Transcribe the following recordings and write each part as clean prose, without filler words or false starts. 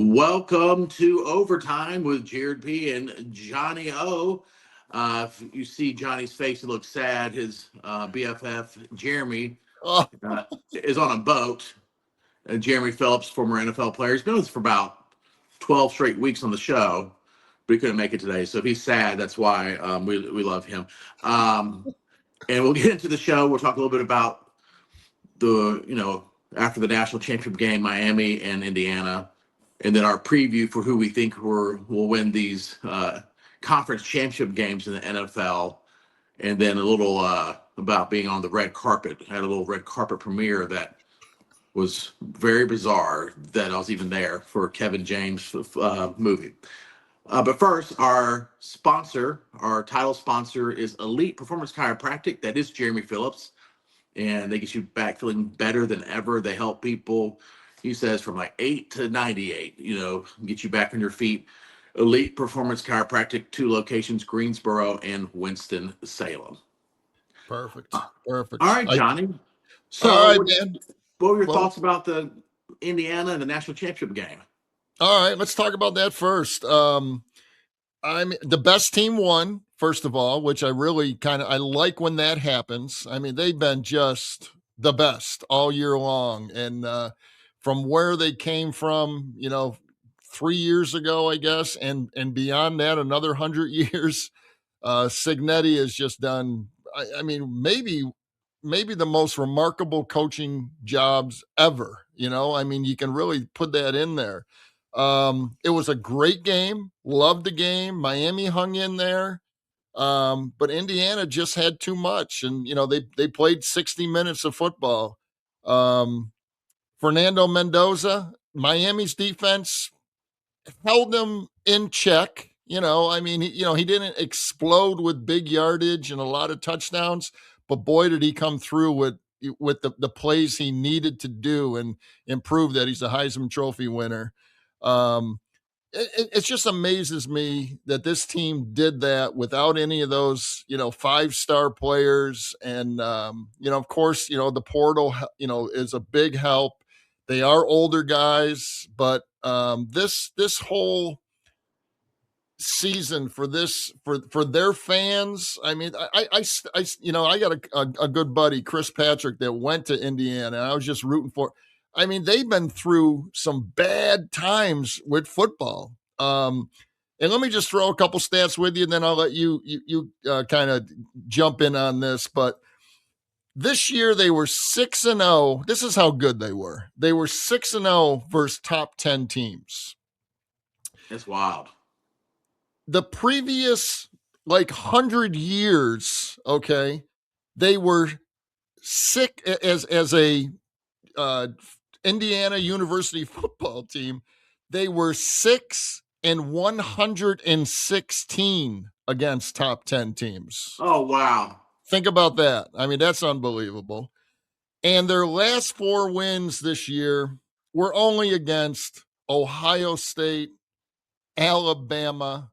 Welcome to Overtime with Jared P. and Johnny O. If you see Johnny's face, he looks sad. His BFF, Jeremy, Oh, is on a boat. Jeremy Phillips, former NFL player, he's been with us for about 12 straight weeks on the show, but he couldn't make it today. So if he's sad, that's why we love him. And we'll get into the show. We'll talk a little bit about after the national championship game, Miami and Indiana, and then our preview for who we think will win these conference championship games in the NFL, and then a little about being on the red carpet. I had a little red carpet premiere that was very bizarre that I was even there for Kevin James' movie. But first, our sponsor, our title sponsor is Elite Performance Chiropractic. That is Jeremy Phillips, and they get you back feeling better than ever. They help people, he says, from like 8 to 98, get you back on your feet. Elite Performance Chiropractic, 2 locations, Greensboro and Winston-Salem. perfect. All Perfect. right, Johnny. All So right, man. what were your Well, thoughts about the Indiana and the national championship game? all right, let's talk about that first. I'm the best team won, first of all, which I like when that happens. I mean, they've been just the best all year long. And from where they came from, 3 years ago, I guess, and beyond that, another 100 years, Signetti has just done, I mean, maybe the most remarkable coaching jobs ever. I mean, you can really put that in there. It was a great game. Loved the game. Miami hung in there. But Indiana just had too much. And, they played 60 minutes of football. Fernando Mendoza, Miami's defense held them in check. I mean, he didn't explode with big yardage and a lot of touchdowns, but boy, did he come through with the plays he needed to do and improve that he's a Heisman Trophy winner. Um, it just amazes me that this team did that without any of those, 5-star players. And, of course, the portal, is a big help. They are older guys, but this whole season for their fans. I mean, I got a good buddy, Chris Patrick, that went to Indiana. And I was just rooting for. I mean, they've been through some bad times with football. And let me just throw a couple stats with you, and then I'll let you kind of jump in on this. But this year they were 6-0. This is how good they were. They were 6-0 versus top 10 teams. That's wild. The previous 100 years, okay, they were sick as a Indiana University football team. They were 6-116 against top 10 teams. Oh, wow. Think about that. I mean, that's unbelievable. And their last 4 wins this year were only against Ohio State, Alabama,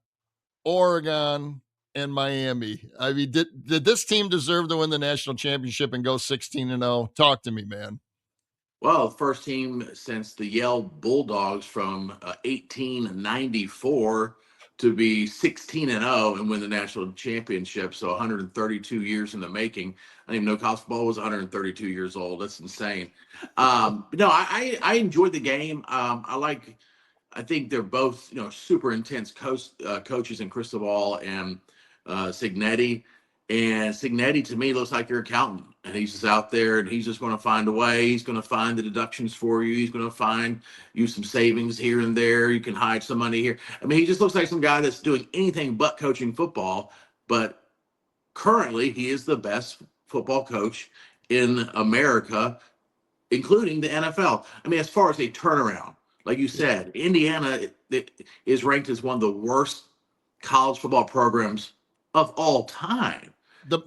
Oregon, and Miami. I mean, did this team deserve to win the national championship and go 16-0? Talk to me, man. Well, first team since the Yale Bulldogs from 1894 to be 16-0 and win the national championship. So 132 years in the making. I didn't even know college football was 132 years old. That's insane. No, I enjoyed the game. I think they're both, super intense coaches in Cristobal and Signetti. And Signetti, to me, looks like your accountant. And he's just out there and he's just going to find a way. He's going to find the deductions for you. He's going to find you some savings here and there. You can hide some money here. I mean, he just looks like some guy that's doing anything but coaching football. But currently, he is the best football coach in America, including the NFL. I mean, as far as a turnaround, like you said, Indiana is ranked as one of the worst college football programs of all time. The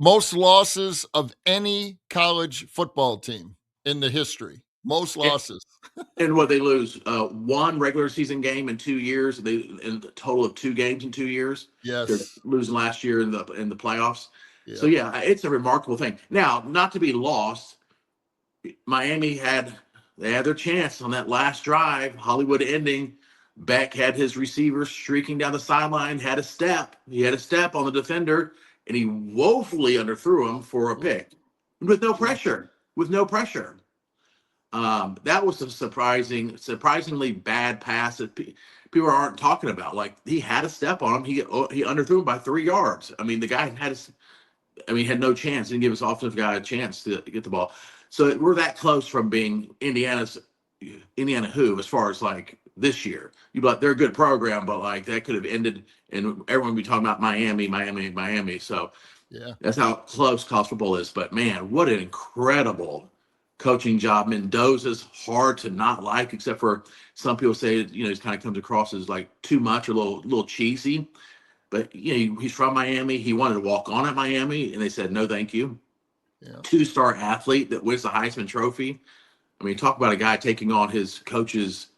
most losses of any college football team in the history. Most losses. And what they lose, 1 regular season game in 2 years. They in a total of 2 games in 2 years. Yes. They're losing last year in the playoffs. Yeah. So yeah, it's a remarkable thing. Now, not to be lost, Miami had they had their chance on that last drive, Hollywood ending. Beck had his receiver streaking down the sideline, had a step. He had a step on the defender, and he woefully underthrew him for a Mm, pick with no yeah, pressure. With no pressure. That was a surprisingly bad pass that people aren't talking about. Like he had a step on him, he underthrew him by 3 yards. I mean, the guy had no chance. Didn't give his offensive guy a chance to get the ball. So we're that close from being Indiana who as far as like this year. You but they're a good program, but like that could have ended, and everyone would be talking about Miami, Miami, Miami. So yeah. that's how close college football is. But man, what an incredible coaching job. Mendoza's hard to not like, except for some people say, he kind of comes across as like too much or a little cheesy. But he's from Miami. He wanted to walk on at Miami, and they said no, thank you. Yeah. 2-star athlete that wins the Heisman Trophy. I mean, talk about a guy taking on his coach's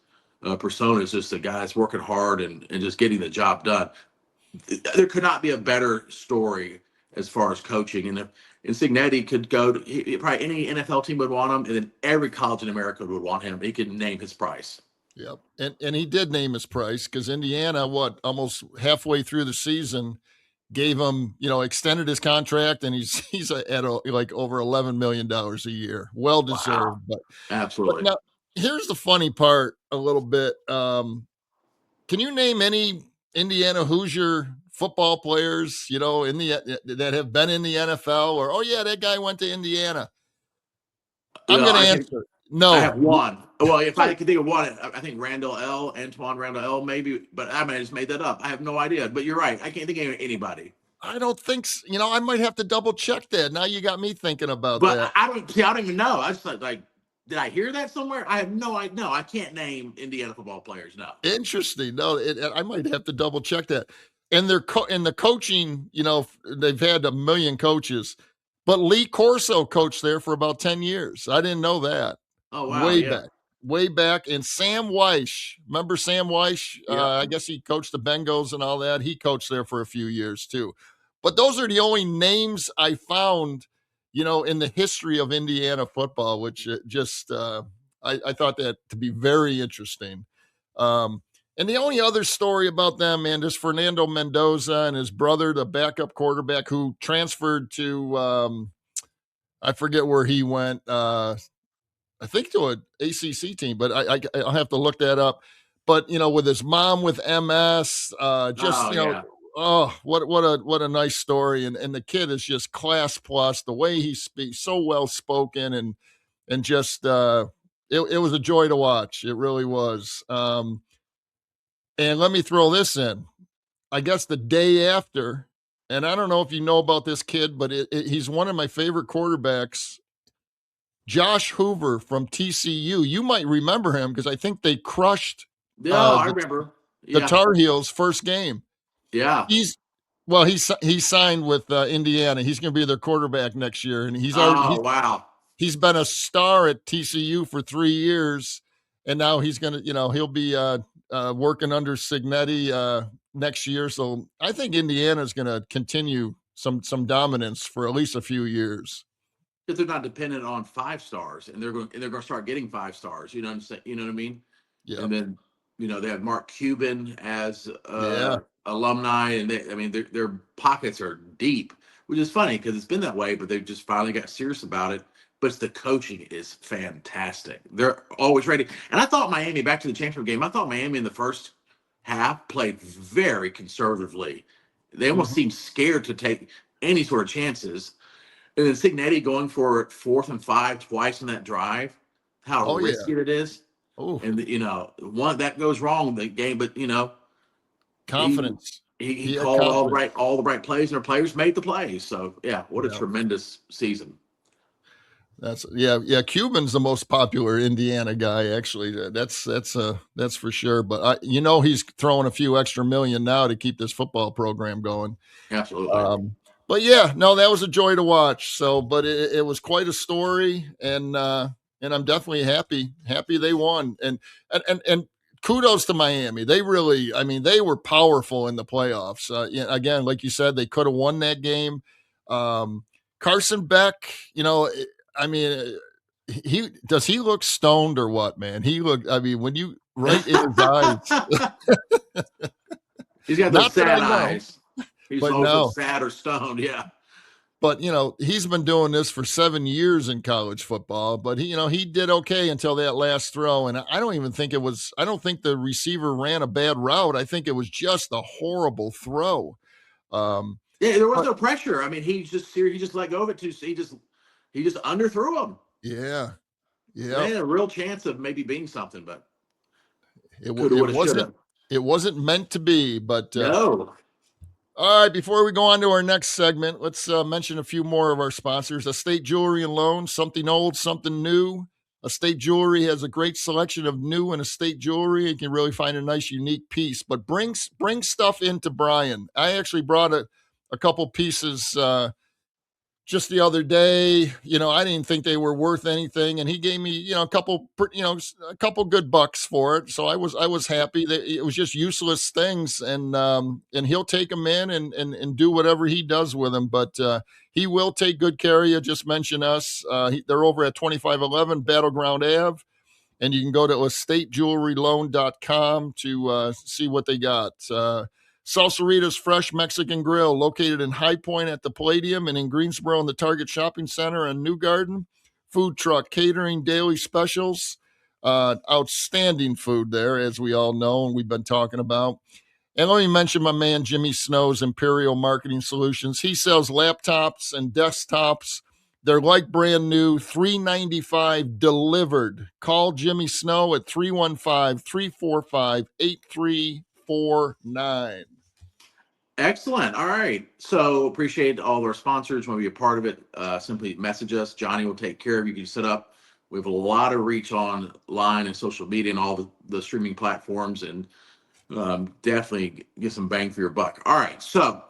persona. Is just a guy that's working hard and just getting the job done. There could not be a better story as far as coaching. And if Signetti could go to probably any NFL team would want him, and then every college in America would want him. He could name his price. Yep. And he did name his price because Indiana, almost halfway through the season, gave him, extended his contract, and he's at like over $11 million a year. Well Wow, deserved. But absolutely. now here's the funny part a little bit. Can you name any Indiana Hoosier football players, in that have been in the NFL, or oh yeah, that guy went to Indiana? I'm Well, going to I can. answer I no. have one. Well, if I Oh, could think of one, I think Antoine Randall L, maybe, but I might have just made that up. I have no idea. But you're right. I can't think of anybody. I don't think so. I might have to double check that. Now you got me thinking about But that. I don't see. I don't even know. I just like, did I hear that somewhere? I have no idea. No, I can't name Indiana football players. No. Interesting. No, I might have to double check that. And and the coaching, they've had a million coaches, but Lee Corso coached there for about 10 years. I didn't know that. Oh wow, Way yeah, back, way back. And Sam Weish, remember Sam Weish? yep. I guess he coached the Bengals and all that. He coached there for a few years too. But those are the only names I found, in the history of Indiana football, which I thought that to be very interesting. And the only other story about them, man, is Fernando Mendoza and his brother, the backup quarterback who transferred to, I forget where he went. I think to an ACC team, but I'll have to look that up. But with his mom with MS, just Oh yeah. oh, what a nice story, and the kid is just class plus. The way he speaks, so well spoken, and just it was a joy to watch. It really was. And let me throw this in. I guess the day after, and I don't know if you know about this kid, but he's one of my favorite quarterbacks. Josh Hoover from TCU. You might remember him because I think they crushed Yeah, uh, I the remember. the Yeah, Tar Heels first game. yeah. He's he signed with Indiana. He's going to be their quarterback next year, and Oh wow. he's been a star at TCU for 3 years, and now he's going to he'll be working under Signetti next year. So I think Indiana is going to continue some dominance for at least a few years. Because they're not dependent on 5 stars, and they're going to start getting 5 stars. You know what I'm saying? You know what I mean? Yeah, And then they have Mark Cuban as yeah, alumni, and their pockets are deep, which is funny because it's been that way, but they've just finally got serious about it. But the coaching is fantastic. They're always ready. And I thought Miami, back to the championship game, I thought Miami in the first half played very conservatively. They almost hmm seemed scared to take any sort of chances. And then Signetti going for 4th and 5 twice in that drive, how oh yeah, risky it is. oh And one that goes wrong in the game, but he confidence. he He had called confidence. all the right plays, and our players made the plays. So yeah, what a Yeah. tremendous season. That's yeah. Cuban's the most popular Indiana guy, actually. That's for sure. But he's throwing a few extra million now to keep this football program going. Absolutely. But yeah, no, that was a joy to watch. So, but it was quite a story, and I'm definitely happy they won. And kudos to Miami. They really, I mean, they were powerful in the playoffs. Again, like you said, they could have won that game. Um, Carson Beck, I mean, he look stoned or what, man? He looked, I mean, when you right in his eyes, He's got those not that I sad know, eyes. He's but always looked no. sad or stoned. Yeah. But he's been doing this for 7 years in college football. But he did okay until that last throw, and I don't even think it was. I don't think the receiver ran a bad route. I think it was just a horrible throw. Um, Yeah, there was but no pressure. I mean, he just let go of it too. So he just underthrew him. yeah, They yeah, had a real chance of maybe being something, but it could have, it would have, should wasn't have. it wasn't meant to be. But No. all right, before we go on to our next segment, let's mention a few more of our sponsors. Estate Jewelry and Loan, something old, something new. Estate Jewelry has a great selection of new and estate jewelry. You can really find a nice, unique piece. But bring stuff into Brian. I actually brought a couple pieces just the other day. I didn't think they were worth anything, and he gave me, a couple good bucks for it. So I was happy that it was just useless things, and he'll take them in and do whatever he does with them. But he will take good care of you. Just mention us. They're over at 2511 Battleground Ave. And you can go to estatejewelryloan.com to see what they got. Salsarita's Fresh Mexican Grill, located in High Point at the Palladium and in Greensboro in the Target Shopping Center and New Garden. Food truck, catering, daily specials. Outstanding food there, as we all know, and we've been talking about. And let me mention my man Jimmy Snow's Imperial Marketing Solutions. He sells laptops and desktops. They're like brand new, $395 delivered. Call Jimmy Snow at 315-345-8349. Excellent. All right. So appreciate all our sponsors. Want to be a part of it? Simply message us. Johnny will take care of you. You can set up. We have a lot of reach online and social media and all the streaming platforms, and definitely get some bang for your buck. All right. So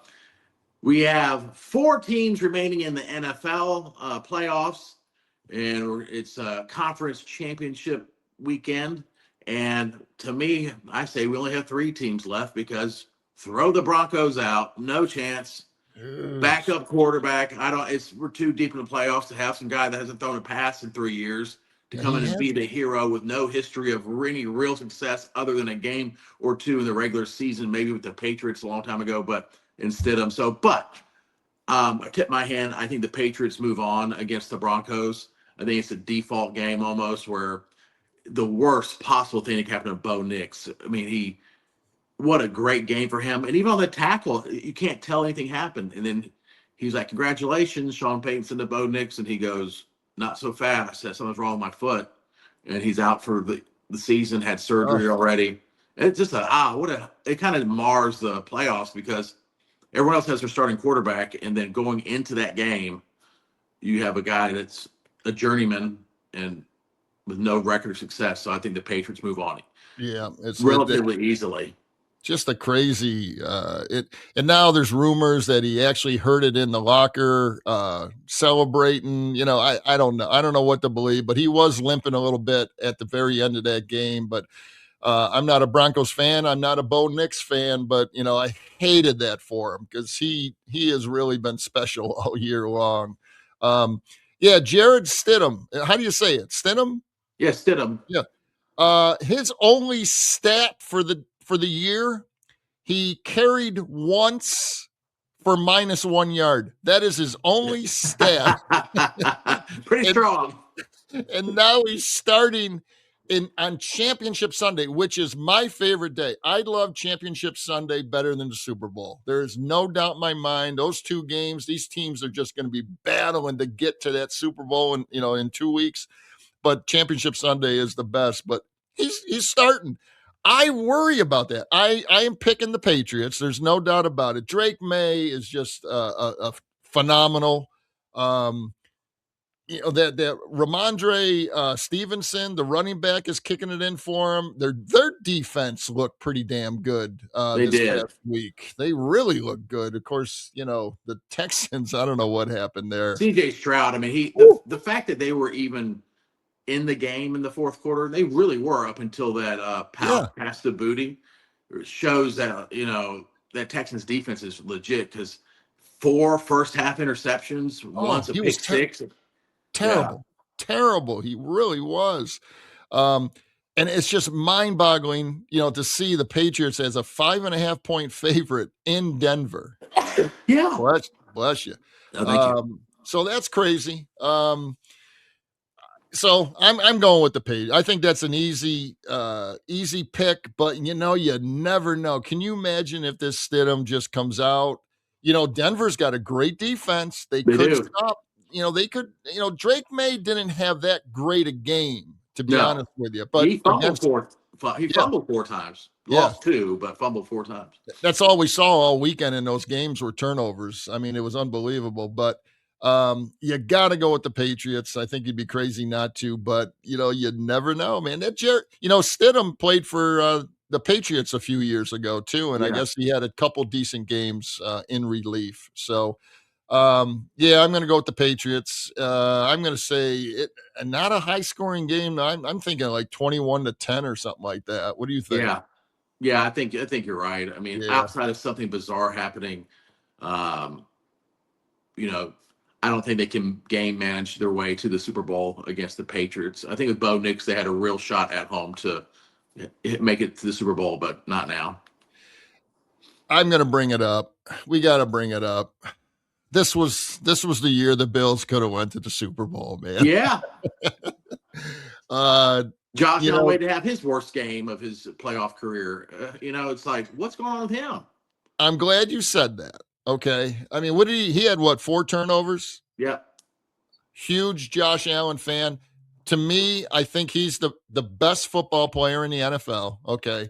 we have 4 teams remaining in the NFL playoffs, and it's a conference championship weekend. And to me, I say we only have 3 teams left because throw the Broncos out, no chance. Backup quarterback. I don't. We're too deep in the playoffs to have some guy that hasn't thrown a pass in 3 years to Yeah, come he in and has. be the hero with no history of any real success other than a game or two in the regular season, maybe with the Patriots a long time ago. But instead of so, but I tip my hand. I think the Patriots move on against the Broncos. I think it's a default game almost where the worst possible thing that happened to Bo Nix. I mean, what a great game for him. And even on the tackle, you can't tell anything happened. And then he's like, congratulations, Sean Payton sent to Bo Nix. And he goes, not so fast. Something's wrong with my foot. And he's out for the season, had Oh, surgery already. It's just it kind of mars the playoffs because everyone else has their starting quarterback. And then going into that game, you have a guy that's a journeyman and with no record of success. So I think the Patriots move on yeah. relatively easily. Just a crazy and now there's rumors that he actually heard it in the locker celebrating. I don't know what to believe, but he was limping a little bit at the very end of that game. But I'm not a Broncos fan, I'm not a Bo Nix fan, but I hated that for him because he has really been special all year long. Yeah, Jared Stidham, how do you say it? Stidham? Yeah, Stidham. Yeah. His only stat for the year, he carried once for -1 yard. That is his only stat. Pretty And strong. and now he's starting on Championship Sunday, which is my favorite day. I love Championship Sunday better than the Super Bowl. There is no doubt in my mind. Those 2 games, these teams are just going to be battling to get to that Super Bowl in 2 weeks. But Championship Sunday is the best. But he's starting. I worry about that. I am picking the Patriots. There's no doubt about it. Drake May is just a phenomenal. That Ramondre Stevenson, the running back, is kicking it in for him. Their defense looked pretty damn good They this did. past week. They really look good. Of course, the Texans. I don't know what happened there. CJ Stroud. I mean, the fact that they were even in the game in the fourth quarter, they really were up until that Yeah. pass to Booty. It shows that that Texans defense is legit because 4 first half interceptions, Oh, once a he was pick six. Yeah, terrible. terrible. He really was. Um, and it's just mind-boggling, to see the Patriots as a 5.5 point favorite in Denver. Yeah. Bless you. No, thank you. So that's crazy. So I'm going with the Patriots. I think that's an easy pick, but you never know. Can you imagine if this Stidham just comes out? Denver's got a great defense. They They could do. stop. They could. Drake May didn't have that great a game, to be No. honest with you. But He fumbled against, four. He yeah, fumbled 4 times. yeah, Lost 2, but fumbled 4 times. that's all we saw all weekend in those games were turnovers. I mean, it was unbelievable. But you got to go with the Patriots. I think you'd be crazy not to. But you never know, man. Stidham played for the Patriots a few years ago too, and I Yeah. guess he had a couple decent games in relief. So. Yeah, I'm going to go with the Patriots. I'm going to say it, not a high scoring game. I'm thinking like 21-10 or something like that. What do you think? Yeah. Yeah. I think you're right. I mean, Yeah. outside of something bizarre happening, um, you know, I don't think they can game manage their way to the Super Bowl against the Patriots. I think with Bo Nix, they had a real shot at home to make it to the Super Bowl, but not now. I'm going to bring it up. We got to bring it up. This was the year the Bills could have went to the Super Bowl, man. Yeah. Uh, Josh you Allen know, waited to have his worst game of his playoff career. It's like, what's going on with him? I'm glad you said that. Okay. I mean, what did he had what, 4 turnovers? Yeah. Huge Josh Allen fan. To me, I think he's the best football player in the NFL. Okay.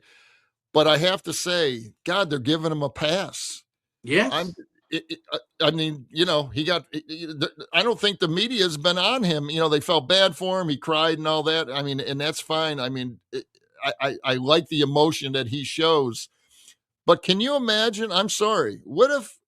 But I have to say, God, they're giving him a pass. I'm Yes. I mean, he got I don't think the media's been on him. They felt bad for him. He cried and all that. I mean, and that's fine. I mean, I like the emotion that he shows. But can you imagine? I'm sorry. What if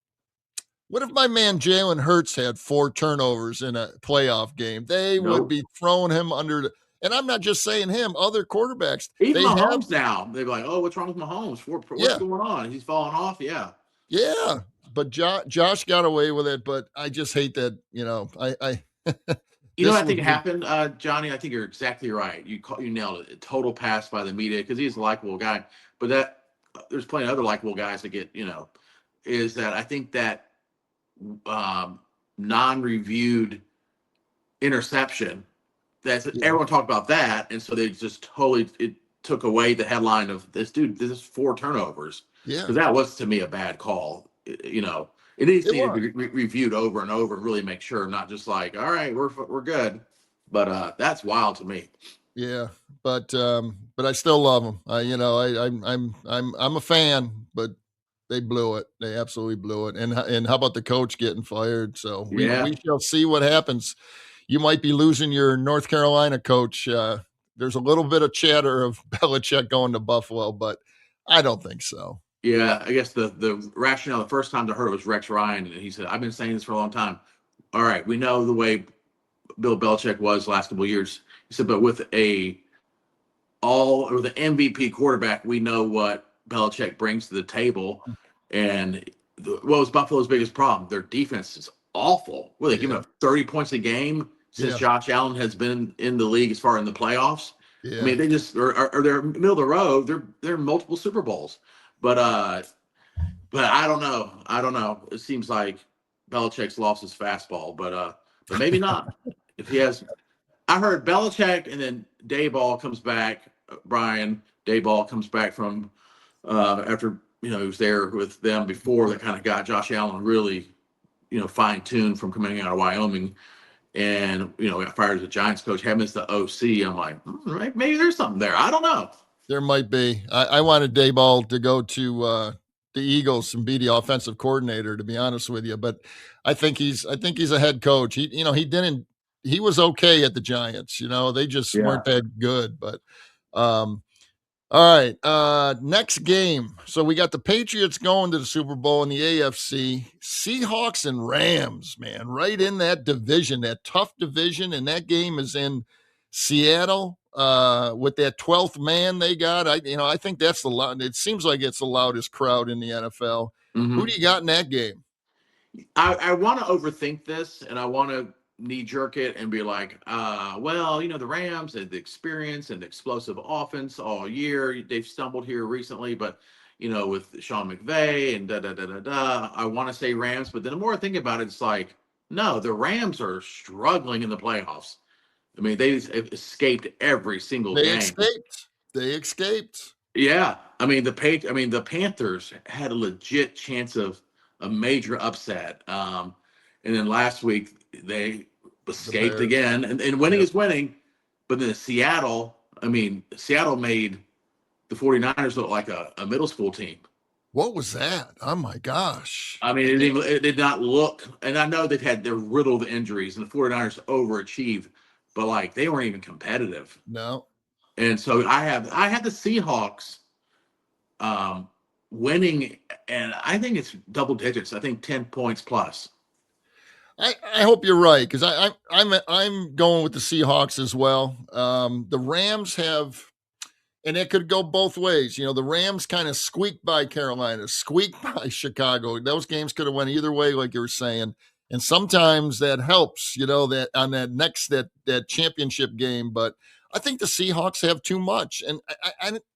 my man Jalen Hurts had 4 turnovers in a playoff game? They would Nope. be throwing him under the, and I'm not just saying him, other quarterbacks. Even They have, Mahomes now, they're like, oh, what's wrong with Mahomes? What's yeah, going on? He's falling off. Yeah. yeah. But Josh got away with it. But I just hate that, You know this what I was think the, happened, Johnny? I think you're exactly right. You nailed it. A total pass by the media because he's a likable guy. But there's plenty of other likable guys that get, is that I think that non-reviewed interception. That's yeah, everyone talked about that, and so they just totally it took away the headline of this dude. This is 4 turnovers yeah, because that was to me a bad call. It needs it to was. be reviewed over and over and really make sure, not just like, all right, we're good. But that's wild to me. Yeah, but I still love them. I'm a fan, but they blew it. They absolutely blew it. And how about the coach getting fired? So we Yeah, shall see what happens. You might be losing your North Carolina coach. There's a little bit of chatter of Belichick going to Buffalo, but I don't think so. yeah. I guess the rationale the first time I heard it was Rex Ryan, and he said, "I've been saying this for a long time. All right, we know the way Bill Belichick was the last couple of years." He said, "But with the MVP quarterback, we know what Belichick brings to the table. And what was Buffalo's biggest problem? Their defense is awful. Well, they giving Yeah, up 30 points a game since yeah, Josh Allen has been in the league as far in the playoffs. I yeah, mean, they just are they're middle of the road. They're in multiple Super Bowls, but I don't know. I don't know. It seems like Belichick's lost his fastball, but maybe not. If he has, I heard Belichick and then Dayball comes back. Brian Dayball comes back from after he was there with them before. That kind of got Josh Allen really fine tuned from coming out of Wyoming, and got fired as a Giants coach. Him as the OC. I'm like, maybe there's something there. I don't know. there might be. I wanted Dayball to go to the Eagles and be the offensive coordinator, to be honest with you. But I think he's a head coach. He was okay at the Giants. They just Yeah. weren't that good. But all right. Next game. So we got the Patriots going to the Super Bowl in the AFC. Seahawks and Rams, man, right in that division, that tough division. And that game is in Seattle. With that 12th man they got. I think that's the loud. It seems like it's the loudest crowd in the NFL. Who hmm do you got in that game? I want to overthink this, and I want to knee jerk it and be like, well, the Rams had the experience and the explosive offense all year. They've stumbled here recently, but with Sean McVay and da da da da da. I want to say Rams, but then the more I think about it, it's like, no, the Rams are struggling in the playoffs. I mean, they escaped every single They game. escaped. They escaped. Yeah, I mean the Panthers had a legit chance of a major upset. And then last week they The escaped Bears. again, and winning Yep. is winning. But then Seattle made the 49ers look like a middle school team. What was that? Oh my gosh. I mean, it did not look, and I know they're riddled with injuries, and the 49ers overachieved, but like they weren't even competitive. No. And so I had the Seahawks winning, and I think it's double digits. I think 10 points plus. I hope you're right, because I'm going with the Seahawks as well. The Rams have, and it could go both ways. The Rams kind of squeaked by Carolina, squeaked by Chicago. Those games could have went either way, like you were saying. And sometimes that helps, that on that championship game. But I think the Seahawks have too much, and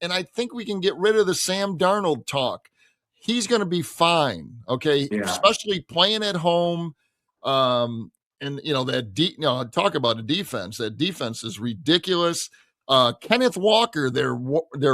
I think we can get rid of the Sam Darnold talk. He's going to be fine, okay, Yeah. especially playing at home. And talk about a defense. That defense is ridiculous. Kenneth Walker, their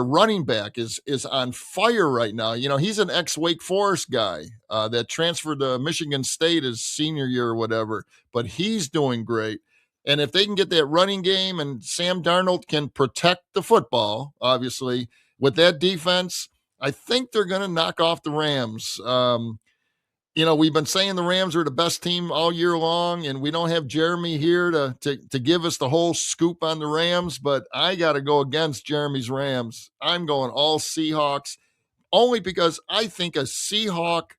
running back, is on fire right now. He's an ex Wake Forest guy that transferred to Michigan State his senior year or whatever, but he's doing great. And if they can get that running game and Sam Darnold can protect the football, obviously with that defense, I think they're going to knock off the Rams. We've been saying the Rams are the best team all year long, and we don't have Jeremy here to give us the whole scoop on the Rams, but I got to go against Jeremy's Rams. I'm going all Seahawks, only because I think a Seahawk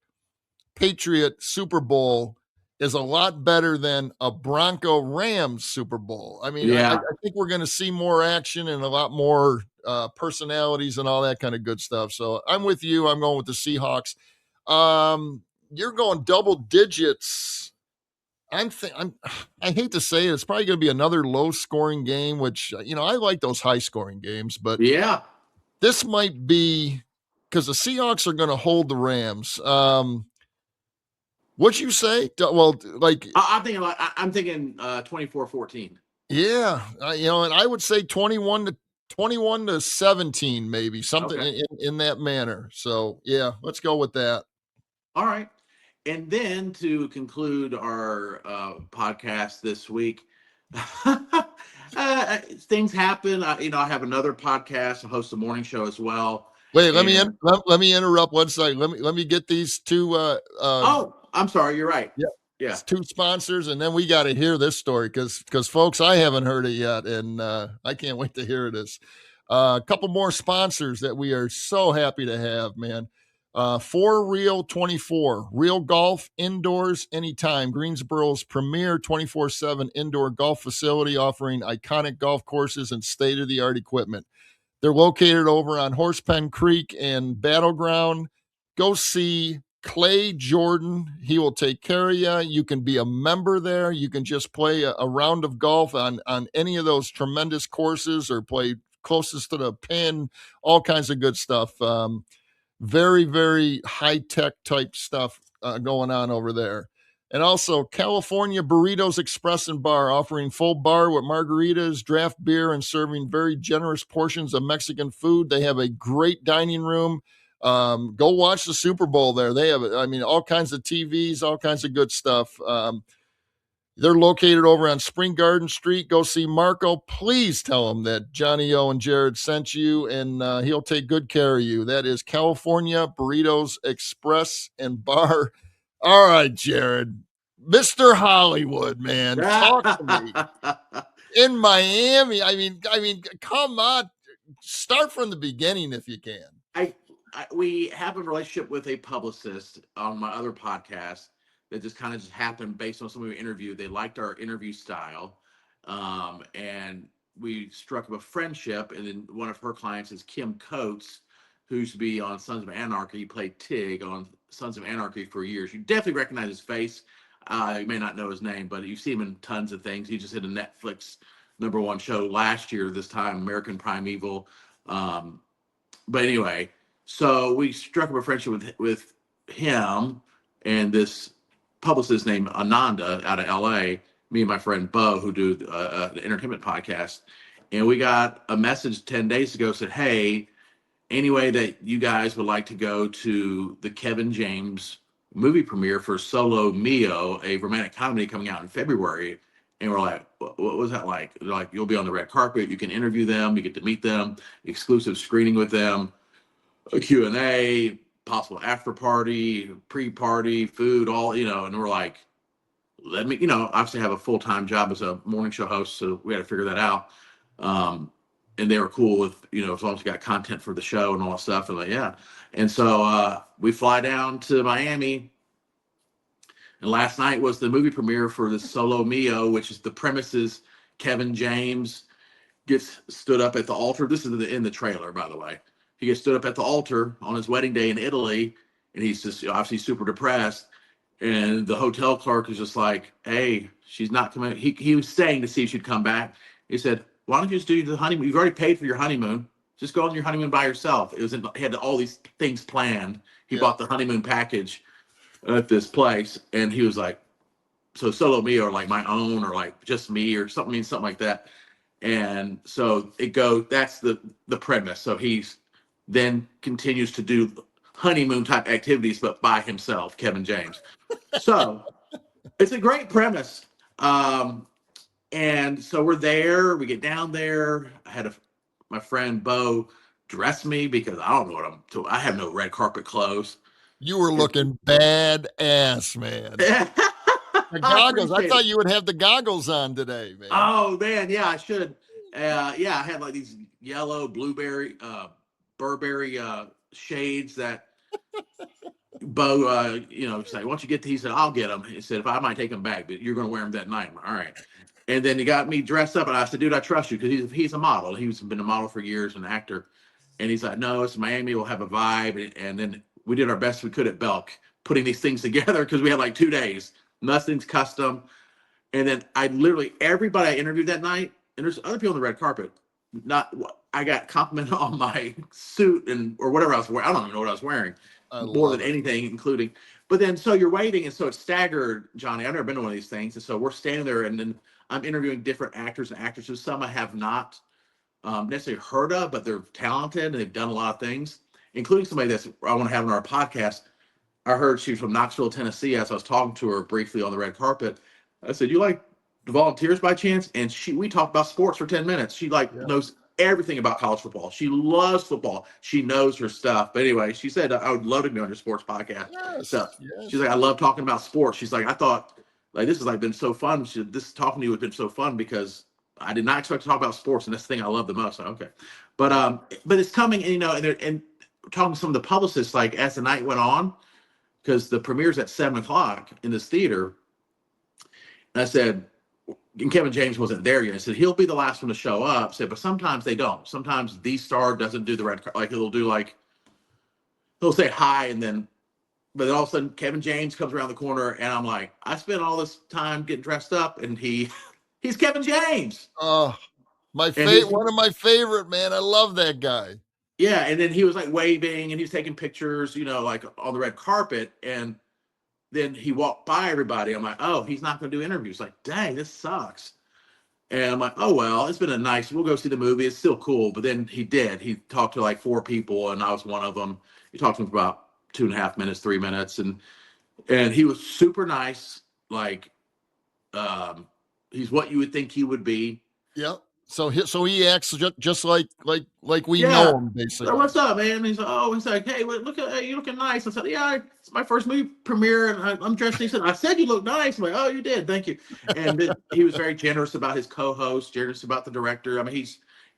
Patriot Super Bowl is a lot better than a Bronco Rams Super Bowl. I mean, I Yeah. think we're going to see more action and a lot more personalities and all that kind of good stuff. So I'm with you. I'm going with the Seahawks. You're going double digits. I hate to say it, it's probably going to be another low scoring game, which, I like those high scoring games, but Yeah. this might be because the Seahawks are going to hold the Rams. What'd you say? Well, like, I'm thinking 24-14. yeah, and I would say 21 to 17, maybe something Okay. in that manner. So yeah, let's go with that. All right. And then to conclude our podcast this week, things happen. I have another podcast. I host a morning show as well. Wait, And let me interrupt one second. Let me get these two. oh, I'm sorry. You're right. Yeah, Yeah. two sponsors, and then we got to hear this story because folks, I haven't heard it yet, and I can't wait to hear this. A couple more sponsors that we are so happy to have, man. For Real 24, real golf indoors anytime. Greensboro's premier 24/7 indoor golf facility offering iconic golf courses and state of the art equipment. They're located over on Horsepen Creek and Battleground. Go see Clay Jordan. He will take care of you. You can be a member there. You can just play a round of golf on any of those tremendous courses or play closest to the pin, all kinds of good stuff. Very, very high tech type stuff going on over there. And also California Burritos Express and Bar, offering full bar with margaritas, draft beer, and serving very generous portions of Mexican food. They have a great dining room. Go watch the Super Bowl there. They have, all kinds of TVs, all kinds of good stuff. They're located over on Spring Garden Street. Go see Marco. Please tell him that Johnny O and Jared sent you, and he'll take good care of you. That is California Burritos Express and Bar. All right, Jared, Mr. Hollywood, man, talk to me. In Miami, come on, start from the beginning if you can. We have a relationship with a publicist on my other podcast that just kind of just happened based on somebody we interviewed. They liked our interview style, and we struck up a friendship. And then one of her clients is Kim Coates, who used to be on Sons of Anarchy. He played Tig on Sons of Anarchy for years. You definitely recognize his face. You may not know his name, but you see him in tons of things. He just hit a Netflix #1 show last year, this time, American Primeval. Um, but anyway, so we struck up a friendship with him and this publicist named Ananda out of LA, me and my friend Bo, who do the entertainment podcast. And we got a message 10 days ago said, hey, anyway, that you guys would like to go to the Kevin James movie premiere for Solo Mio, a romantic comedy coming out in February. And we're like, what was that like? They're like, you'll be on the red carpet. You can interview them. You get to meet them, exclusive screening with them, a Q&A, possible after party, pre-party, food, all, and we're like, let me, obviously have a full-time job as a morning show host. So we had to figure that out. And they were cool with, as long as you got content for the show and all that stuff. And like, yeah. And so we fly down to Miami. And last night was the movie premiere for the Solo Mio, which is the premises. Kevin James gets stood up at the altar. This is in the trailer, by the way. He gets stood up at the altar on his wedding day in Italy. And he's just obviously super depressed. And the hotel clerk is just like, hey, she's not coming. He was staying to see if she'd come back. He said, why don't you just do the honeymoon? You've already paid for your honeymoon. Just go on your honeymoon by yourself. He had all these things planned. He bought the honeymoon package at this place. And he was like, so Solo Me or like my own or like just me or something, something like that. And so that's the premise. So he's then continues to do honeymoon type activities, but by himself, Kevin James. So it's a great premise. And so we're there. We get down there. I had my friend Bo dress me because I don't know what I have no red carpet clothes. You were looking badass, man. The goggles. I thought you would have the goggles on today, man. Oh man, yeah, I should. Yeah, I had like these yellow blueberry, Burberry shades that Bo, say, why don't you get these? He said, I'll get them. He said, if I might take them back, but you're going to wear them that night. All right. And then he got me dressed up, and I said, dude, I trust you because he's a model. He's been a model for years, an actor. And he's like, no, it's Miami. We'll have a vibe. And then we did our best we could at Belk, putting these things together because we had like 2 days. Nothing's custom. And then everybody I interviewed that night, and there's other people on the red carpet. I got complimented on my suit or whatever I was wearing. I don't even know what I was wearing. More than anything, including. But then, so you're waiting, and so it's staggered, Johnny. I've never been to one of these things, and so we're standing there, and then I'm interviewing different actors and actresses. Some I have not necessarily heard of, but they're talented and they've done a lot of things, including somebody that's I want to have on our podcast. I heard she was from Knoxville, Tennessee. As I was talking to her briefly on the red carpet, I said, "You like the Volunteers by chance?" And we talked about sports for 10 minutes. She knows everything about college football. She loves football. She knows her stuff. But anyway, she said, I would love to be on your sports podcast. She's like, I love talking about sports. She's like, I thought like this has like been so fun. This talking to you has been so fun because I did not expect to talk about sports, and that's the thing I love the most. So, okay. But it's coming, and and talking to some of the publicists, like as the night went on, because the premiere's at 7:00 in this theater. And I said, and Kevin James wasn't there yet. I said, he'll be the last one to show up. I said, but sometimes they don't. Sometimes the star doesn't do the red card. Like he'll say hi, but then all of a sudden Kevin James comes around the corner, and I'm like, I spent all this time getting dressed up, and he's Kevin James. Oh, one of my favorite, man. I love that guy. Yeah, and then he was like waving, and he was taking pictures, like on the red carpet, and then he walked by everybody. I'm like, oh, he's not going to do interviews. Like, dang, this sucks. And I'm like, oh, well, it's been we'll go see the movie. It's still cool. But then he talked to like 4 people, and I was one of them. He talked to them for about 2.5 minutes, 3 minutes. And he was super nice. Like, he's what you would think he would be. Yep. So he acts just like we know him, basically. So what's up, man? And he's like, hey, look at you looking nice. I said, yeah, it's my first movie premiere, and I'm dressed. He said, I said you look nice. I'm like, oh, you did, thank you. And then he was very generous about his co-host, generous about the director. I mean,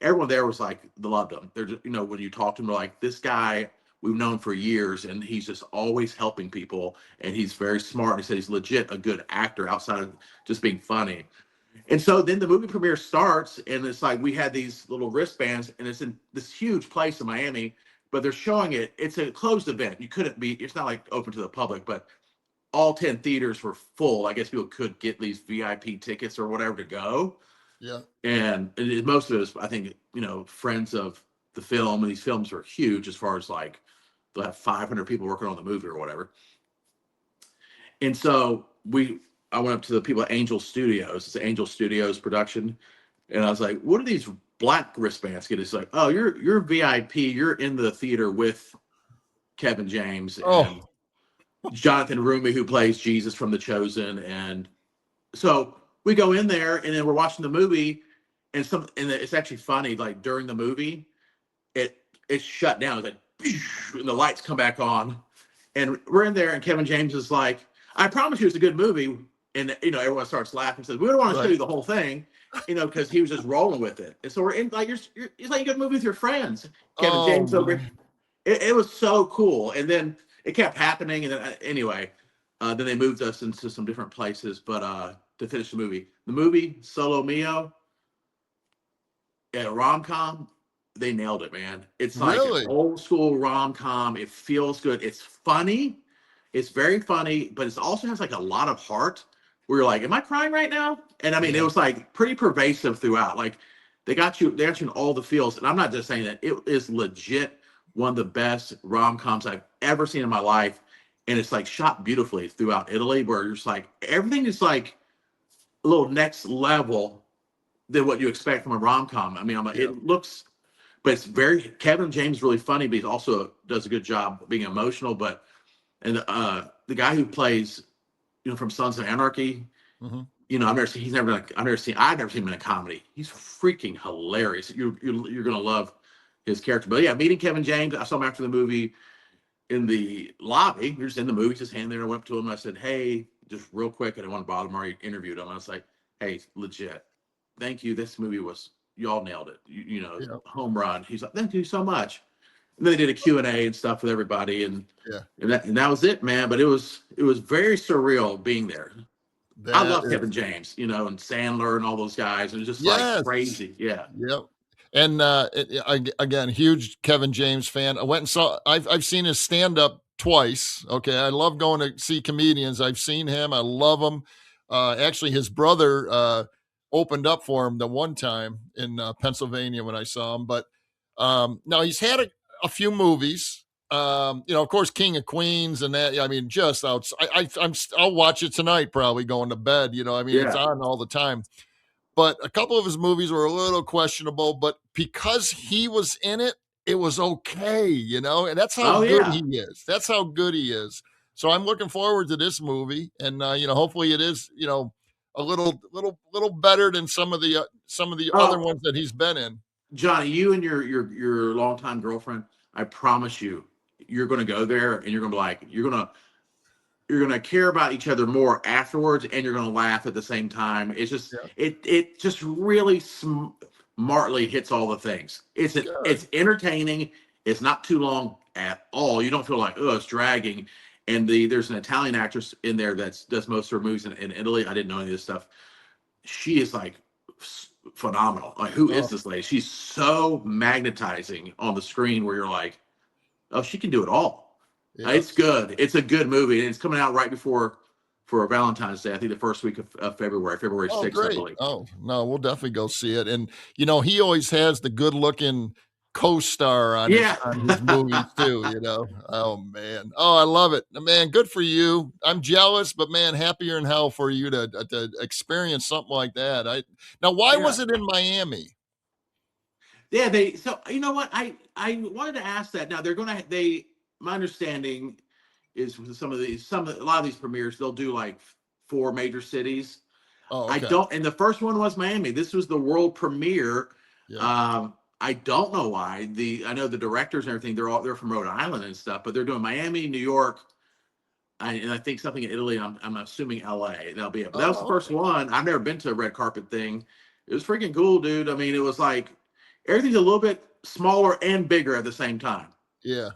everyone there was like, they loved him. They're just, when you talk to him, they're like, this guy we've known for years, and he's just always helping people, and he's very smart. He said he's legit a good actor outside of just being funny. And so then the movie premiere starts, and it's like we had these little wristbands, and it's in this huge place in Miami, but they're showing it. It's a closed event. It's not like open to the public, but all 10 theaters were full. I guess people could get these VIP tickets or whatever to go. Yeah. And most of us, I think, friends of the film, and these films are huge as far as like they'll have 500 people working on the movie or whatever. And so I went up to the people at Angel Studios. It's an Angel Studios production, and I was like, "What do these black wristbands get?" It's like, "Oh, you're VIP. You're in the theater with Kevin James and Oh, Jonathan Rumi, who plays Jesus from The Chosen." And so we go in there, and then we're watching the movie, and it's actually funny. Like during the movie, it's shut down. It's like, and the lights come back on, and we're in there, and Kevin James is like, "I promise you, it's a good movie." And everyone starts laughing. Says, "We don't want to show right. you the whole thing," because he was just rolling with it. And so we're in like it's like a good movie with your friends. Kevin Oh James over. man. It was so cool, and then it kept happening. And then anyway, then they moved us into some different places. But to finish the movie Solo Mio, a rom com, they nailed it, man. It's like an Really? old school rom com. It feels good. It's funny. It's very funny, but it also has like a lot of heart. Where you're like, "Am I crying right now?" And I mean, it Yeah. was like pretty pervasive throughout. Like they got you in all the feels. And I'm not just saying that; it is legit one of the best rom coms I've ever seen in my life. And it's like shot beautifully throughout Italy, where you're just like everything is like a little next level than what you expect from a rom com. I mean, Yeah. it looks, but it's very Kevin James is really funny, but he also does a good job being emotional. But and the guy who plays, from Sons of Anarchy, Hmm. I've never seen him in a comedy. He's freaking hilarious. You're gonna love his character. But yeah, meeting Kevin James, I saw him after the movie in the lobby. We were just in the movie, just handing there. I went up to him. And I said, "Hey, just real quick, I didn't want to bother him." I interviewed him. I was like, "Hey, legit, thank you. This movie was y'all nailed it. Yeah. Home run." He's like, "Thank you so much." And then they did a Q&A and stuff with everybody, Yeah. and that was it, man. But it was very surreal being there. I That love Kevin is James, and Sandler and all those guys. It was just like yes. crazy. Yeah. Yep. And again, huge Kevin James fan. I went and saw. I've seen his stand up twice. Okay, I love going to see comedians. I've seen him. I love him. Actually, his brother opened up for him the one time in Pennsylvania when I saw him. But now he's had a few movies. Of course, King of Queens and that. I mean, just out. I'll watch it tonight. Probably going to bed. I mean, it's Yeah. on all the time, but a couple of his movies were a little questionable, but because he was in it, it was okay, and that's how Oh good yeah. he is. That's how good he is. So I'm looking forward to this movie, and hopefully it is, a little better than some of the other Oh, ones that he's been in. Johnny, you and your longtime girlfriend, I promise you, you're gonna go there and you're gonna be like, you're gonna care about each other more afterwards, and you're gonna laugh at the same time. It's just Yeah, it just really smartly hits all the things. good. It's entertaining. It's not too long at all. You don't feel like, oh, it's dragging. And there's an Italian actress in there that does most of her movies in Italy. I didn't know any of this stuff. She is like phenomenal. Like, who is Oh, this lady? She's so magnetizing on the screen where you're like, oh, she can do it all. It's yes. good. It's a good movie, and it's coming out right before for Valentine's Day. I think the first week of February, February Oh, 6th, I great. believe. Oh, no, we'll definitely go see it. And he always has the good-looking co-star on his Yeah. on his movies too. Oh man. Oh, I love it. Man, good for you. I'm jealous, but man, happier in hell for you to experience something like that. Now why Yeah. was it in Miami? Yeah, so you know what? I wanted to ask that. Now they're gonna they my understanding is with a lot of these premieres, they'll do like four major cities. Oh, I okay. don't and the first one was Miami. This was the world premiere. Yeah. I don't know why. I know the directors and everything, they're from Rhode Island and stuff, but they're doing Miami, New York, and I think something in Italy. I'm assuming LA. That'll be it. But that was the Oh, first okay. one. I've never been to a red carpet thing. It was freaking cool, dude. I mean, it was like everything's a little bit smaller and bigger at the same time. Yeah.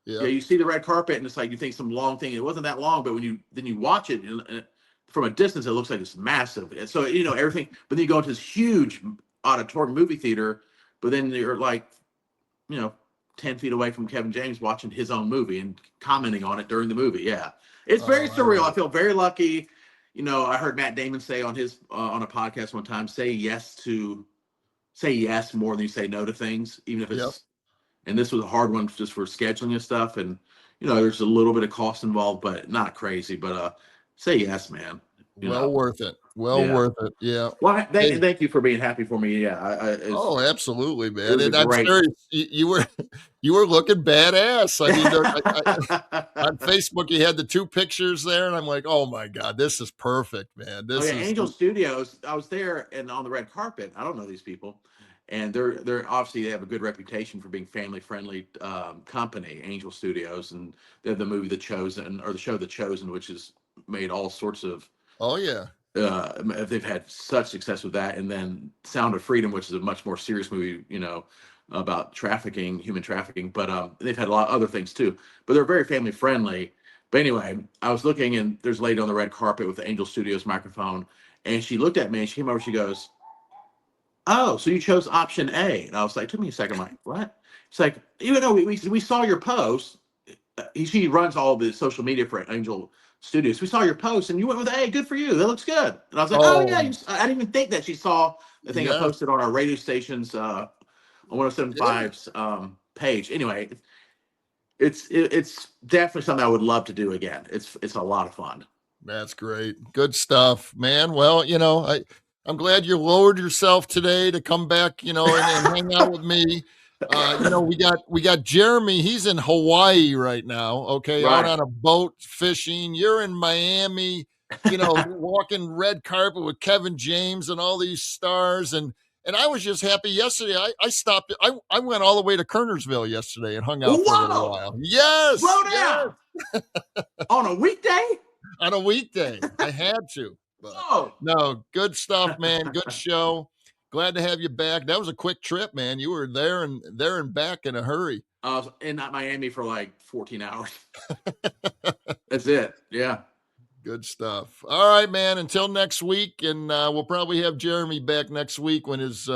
Yeah, Yep. you see the red carpet, and it's like you think some long thing. It wasn't that long, but when you watch it from a distance, it looks like it's massive. And so everything. But then you go into this huge auditorium movie theater, but then you're like, you know, 10 feet away from Kevin James watching his own movie and commenting on it during the movie. Yeah. It's very Oh, I surreal. love I it. feel very lucky. You know, I heard Matt Damon say on his on a podcast one time, say yes more than you say no to things, even if Yep. it's, and this was a hard one just for scheduling and stuff. And, you know, there's a little bit of cost involved, but not crazy. But say yes, man. You Well know, worth it. Well yeah. worth it. Yeah. Well, Hey, thank you for being happy for me. Yeah, oh, absolutely, it man. was a And I'm great. serious. You were you were looking badass. I mean, on Facebook, you had the 2 pictures there, and I'm like, oh my God, this is perfect, man. Oh This yeah, is Angel Studios. I was there and on the red carpet. I don't know these people, and they're obviously they have a good reputation for being family friendly company. Angel Studios, and they have the movie The Chosen or the show The Chosen, which has made all sorts of. oh yeah. They've had such success with that, and then Sound of Freedom, which is a much more serious movie, you know, about trafficking, human trafficking. But they've had a lot of other things too. But they're very family friendly. But anyway, I was looking, and there's a lady on the red carpet with the Angel Studios microphone, and she looked at me, and she came over. She goes, "Oh, so you chose option A?" And I was like, "Took me a second." I'm like, "What?" It's like, even though we saw your post. She runs all the social media for Angel Studios. We saw your post and you went with A. Good for you. That looks good. And I was like, oh yeah. Oh, I didn't even think that she saw the thing I yes. posted on our radio station's on Yeah. 1075's page. Anyway, it's definitely something I would love to do again. It's a lot of fun. That's great. Good stuff, man. Well, I'm glad you lowered yourself today to come back, and hang out with me. We got Jeremy. He's in Hawaii right now. Okay, out Right. on a boat fishing. You're in Miami. Walking red carpet with Kevin James and all these stars. And I was just happy yesterday. I stopped. I went all the way to Kernersville yesterday and hung out for a little Whoa! while. Yes, Slow yes. down on a weekday. On a weekday. I had to, but Whoa! no, good stuff, man. Good show. Glad to have you back. That was a quick trip, man. You were there and back in a hurry. I was in Miami for like 14 hours. That's it. Yeah. Good stuff. All right, man. Until next week, and we'll probably have Jeremy back next week when his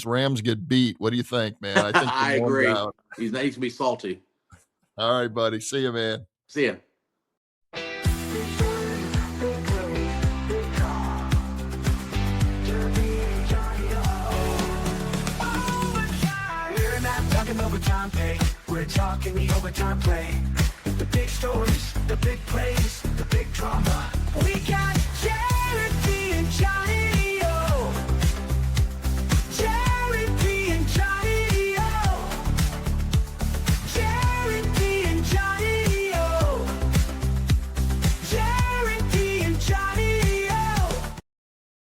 Rams get beat. What do you think, man? I think I they're one agree. down. He's needs to be salty. All right, buddy. See you, man. See ya. We're not talking overtime pay. We're talking the overtime play. The big stories, the big plays, the big drama. We got Jeremy and Johnny.